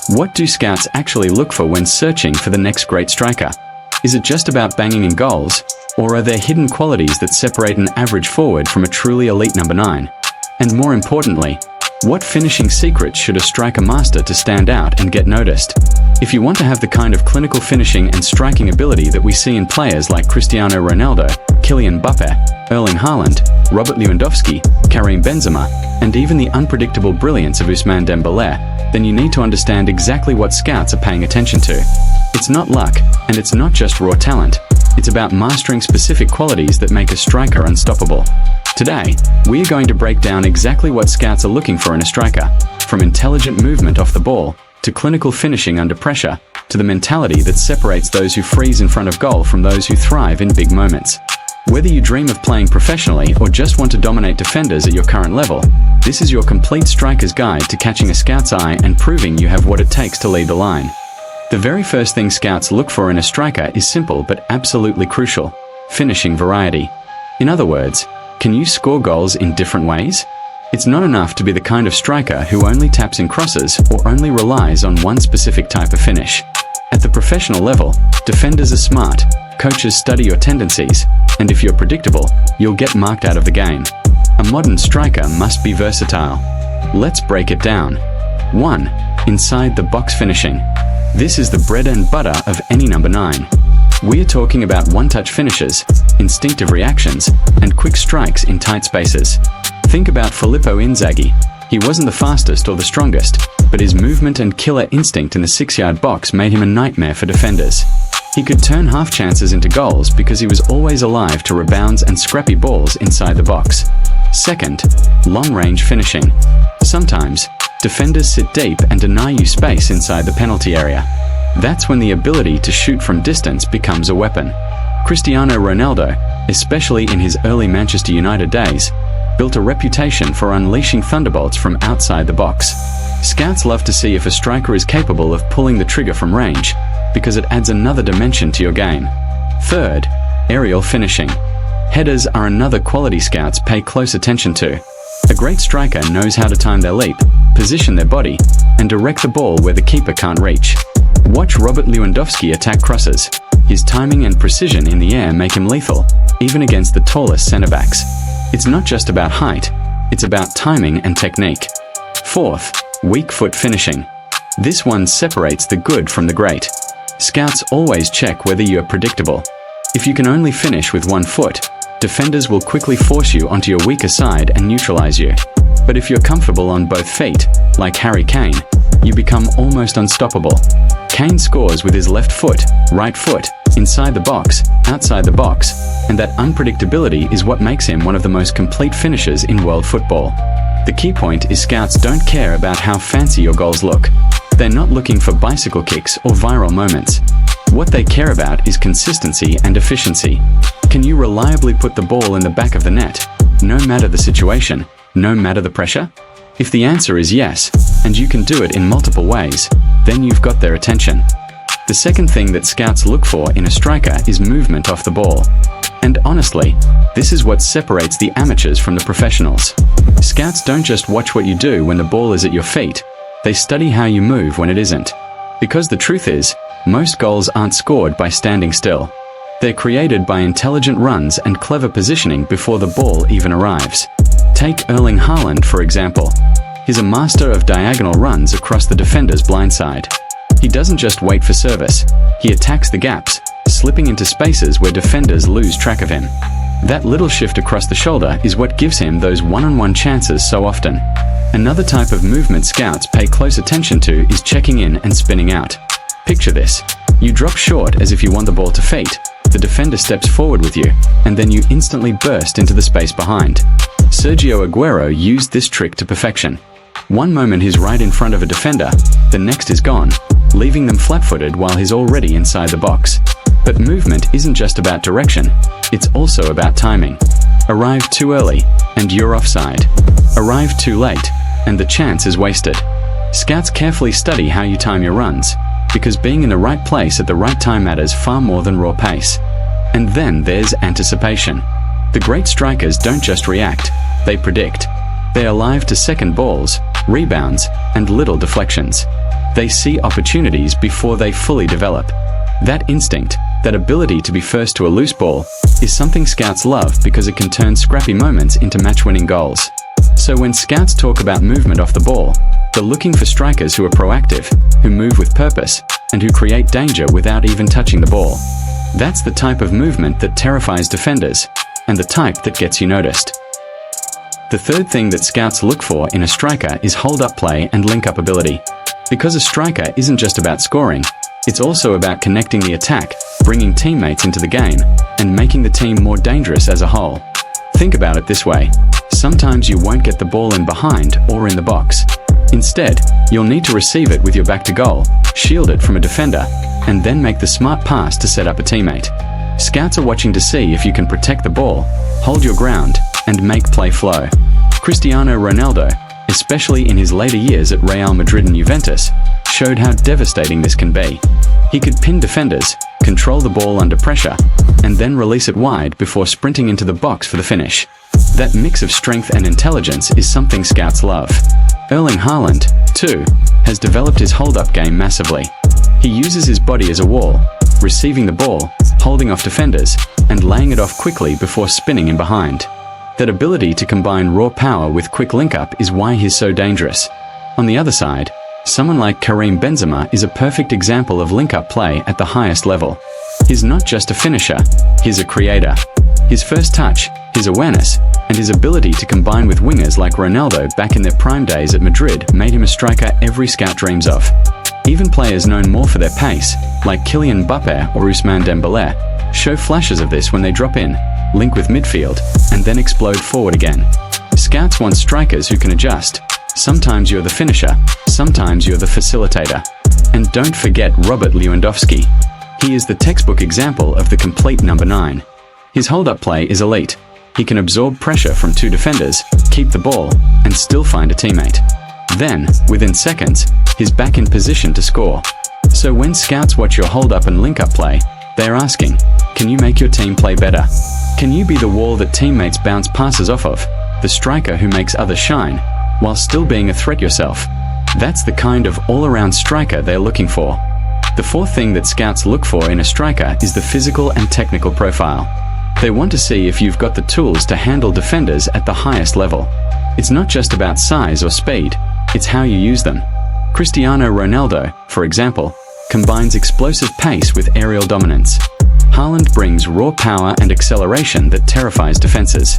What do scouts actually look for when searching for the next great striker? Is it just about banging in goals, or are there hidden qualities that separate an average forward from a truly elite number 9? And more importantly, what finishing secrets should a striker master to stand out and get noticed? If you want to have the kind of clinical finishing and striking ability that we see in players like Cristiano Ronaldo, Kylian Mbappé, Erling Haaland, Robert Lewandowski, Karim Benzema, and even the unpredictable brilliance of Ousmane Dembélé, then you need to understand exactly what scouts are paying attention to. It's not luck, and it's not just raw talent. It's about mastering specific qualities that make a striker unstoppable. Today, we are going to break down exactly what scouts are looking for in a striker, from intelligent movement off the ball, to clinical finishing under pressure, to the mentality that separates those who freeze in front of goal from those who thrive in big moments. Whether you dream of playing professionally or just want to dominate defenders at your current level, this is your complete striker's guide to catching a scout's eye and proving you have what it takes to lead the line. The very first thing scouts look for in a striker is simple but absolutely crucial: finishing variety. In other words, can you score goals in different ways? It's not enough to be the kind of striker who only taps in crosses or only relies on one specific type of finish. At the professional level, defenders are smart, coaches study your tendencies, and if you're predictable, you'll get marked out of the game. A modern striker must be versatile. Let's break it down. 1. Inside the box finishing. This is the bread and butter of any number 9. We are talking about one-touch finishes, instinctive reactions, and quick strikes in tight spaces. Think about Filippo Inzaghi. He wasn't the fastest or the strongest, but his movement and killer instinct in the 6-yard box made him a nightmare for defenders. He could turn half chances into goals because he was always alive to rebounds and scrappy balls inside the box. 2. Long-range finishing. Sometimes, defenders sit deep and deny you space inside the penalty area. That's when the ability to shoot from distance becomes a weapon. Cristiano Ronaldo, especially in his early Manchester United days, built a reputation for unleashing thunderbolts from outside the box. Scouts love to see if a striker is capable of pulling the trigger from range, because it adds another dimension to your game. 3. Aerial finishing. Headers are another quality scouts pay close attention to. A great striker knows how to time their leap, position their body, and direct the ball where the keeper can't reach. Watch Robert Lewandowski attack crosses. His timing and precision in the air make him lethal, even against the tallest centre-backs. It's not just about height, it's about timing and technique. 4. Weak foot finishing. This one separates the good from the great. Scouts always check whether you are predictable. If you can only finish with one foot, defenders will quickly force you onto your weaker side and neutralize you. But if you're comfortable on both feet, like Harry Kane, you become almost unstoppable. Kane scores with his left foot, right foot, inside the box, outside the box, and that unpredictability is what makes him one of the most complete finishers in world football. The key point is scouts don't care about how fancy your goals look. They're not looking for bicycle kicks or viral moments. What they care about is consistency and efficiency. Can you reliably put the ball in the back of the net, no matter the situation, no matter the pressure? If the answer is yes, and you can do it in multiple ways, then you've got their attention. The second thing that scouts look for in a striker is movement off the ball. And honestly, this is what separates the amateurs from the professionals. Scouts don't just watch what you do when the ball is at your feet, they study how you move when it isn't. Because the truth is, most goals aren't scored by standing still. They're created by intelligent runs and clever positioning before the ball even arrives. Take Erling Haaland for example. He's a master of diagonal runs across the defender's blind side. He doesn't just wait for service, he attacks the gaps, slipping into spaces where defenders lose track of him. That little shift across the shoulder is what gives him those one-on-one chances so often. Another type of movement scouts pay close attention to is checking in and spinning out. Picture this. You drop short as if you want the ball to feet, the defender steps forward with you, and then you instantly burst into the space behind. Sergio Aguero used this trick to perfection. One moment he's right in front of a defender, the next is gone, leaving them flat-footed while he's already inside the box. But movement isn't just about direction, it's also about timing. Arrive too early, and you're offside. Arrive too late, and the chance is wasted. Scouts carefully study how you time your runs, because being in the right place at the right time matters far more than raw pace. And then there's anticipation. The great strikers don't just react, they predict. They're alive to second balls, rebounds, and little deflections. They see opportunities before they fully develop. That instinct, that ability to be first to a loose ball, is something scouts love because it can turn scrappy moments into match-winning goals. So when scouts talk about movement off the ball, they're looking for strikers who are proactive, who move with purpose, and who create danger without even touching the ball. That's the type of movement that terrifies defenders, and the type that gets you noticed. The third thing that scouts look for in a striker is hold-up play and link-up ability. Because a striker isn't just about scoring, it's also about connecting the attack, bringing teammates into the game, and making the team more dangerous as a whole. Think about it this way. Sometimes you won't get the ball in behind or in the box. Instead, you'll need to receive it with your back to goal, shield it from a defender, and then make the smart pass to set up a teammate. Scouts are watching to see if you can protect the ball, hold your ground, and make play flow. Cristiano Ronaldo, especially in his later years at Real Madrid and Juventus, showed how devastating this can be. He could pin defenders, control the ball under pressure, and then release it wide before sprinting into the box for the finish. That mix of strength and intelligence is something scouts love. Haaland, too, has developed his hold-up game massively. He uses his body as a wall, receiving the ball, holding off defenders, and laying it off quickly before spinning in behind. That ability to combine raw power with quick link-up is why he's so dangerous. On the other side, someone like Karim Benzema is a perfect example of link-up play at the highest level. He's not just a finisher, he's a creator. His first touch, his awareness, and his ability to combine with wingers like Ronaldo back in their prime days at Madrid made him a striker every scout dreams of. Even players known more for their pace, like Kylian Mbappé or Ousmane Dembélé, show flashes of this when they drop in, link with midfield, and then explode forward again. Scouts want strikers who can adjust. Sometimes you're the finisher, sometimes you're the facilitator. And don't forget Robert Lewandowski. He is the textbook example of the complete number 9. His hold-up play is elite. He can absorb pressure from 2 defenders, keep the ball, and still find a teammate. Then, within seconds, he's back in position to score. So when scouts watch your hold-up and link-up play, they're asking, can you make your team play better? Can you be the wall that teammates bounce passes off of? The striker who makes others shine, while still being a threat yourself? That's the kind of all-around striker they're looking for. The fourth thing that scouts look for in a striker is the physical and technical profile. They want to see if you've got the tools to handle defenders at the highest level. It's not just about size or speed, it's how you use them. Cristiano Ronaldo, for example, combines explosive pace with aerial dominance. Haaland brings raw power and acceleration that terrifies defenses.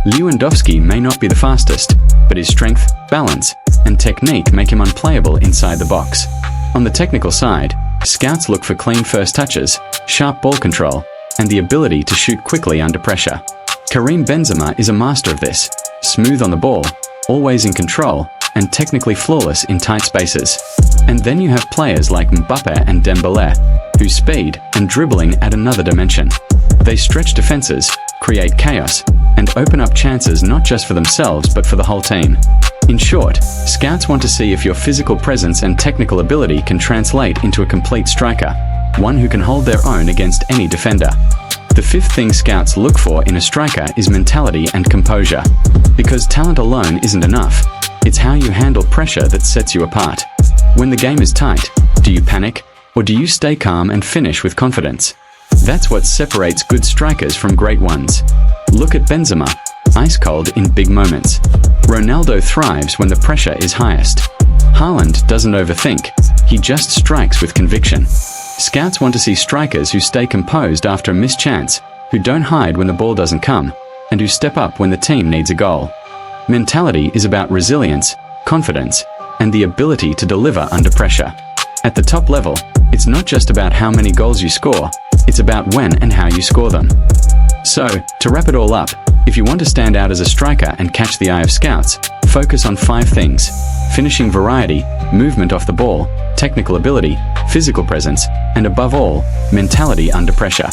Lewandowski may not be the fastest, but his strength, balance, and technique make him unplayable inside the box. On the technical side, scouts look for clean first touches, sharp ball control, and the ability to shoot quickly under pressure. Karim Benzema is a master of this, smooth on the ball, always in control, and technically flawless in tight spaces. And then you have players like Mbappé and Dembélé, whose speed and dribbling add another dimension. They stretch defenses, create chaos, and open up chances not just for themselves but for the whole team. In short, scouts want to see if your physical presence and technical ability can translate into a complete striker, one who can hold their own against any defender. The fifth thing scouts look for in a striker is mentality and composure. Because talent alone isn't enough, it's how you handle pressure that sets you apart. When the game is tight, do you panic, or do you stay calm and finish with confidence? That's what separates good strikers from great ones. Look at Benzema, ice cold in big moments. Ronaldo thrives when the pressure is highest. Haaland doesn't overthink, he just strikes with conviction. Scouts want to see strikers who stay composed after a missed chance, who don't hide when the ball doesn't come, and who step up when the team needs a goal. Mentality is about resilience, confidence, and the ability to deliver under pressure. At the top level, it's not just about how many goals you score, it's about when and how you score them. So, to wrap it all up, if you want to stand out as a striker and catch the eye of scouts, focus on 5 things: finishing variety, movement off the ball, technical ability, physical presence, and above all, mentality under pressure.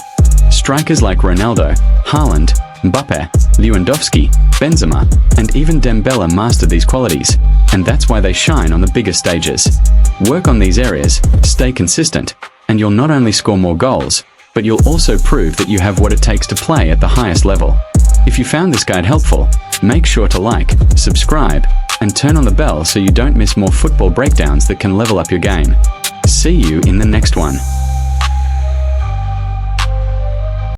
Strikers like Ronaldo, Haaland, Mbappé, Lewandowski, Benzema, and even Dembélé mastered these qualities, and that's why they shine on the biggest stages. Work on these areas, stay consistent, and you'll not only score more goals, but you'll also prove that you have what it takes to play at the highest level. If you found this guide helpful, Make sure to like, subscribe, and turn on the bell so you don't miss more football breakdowns that can level up your game. See you in the next one.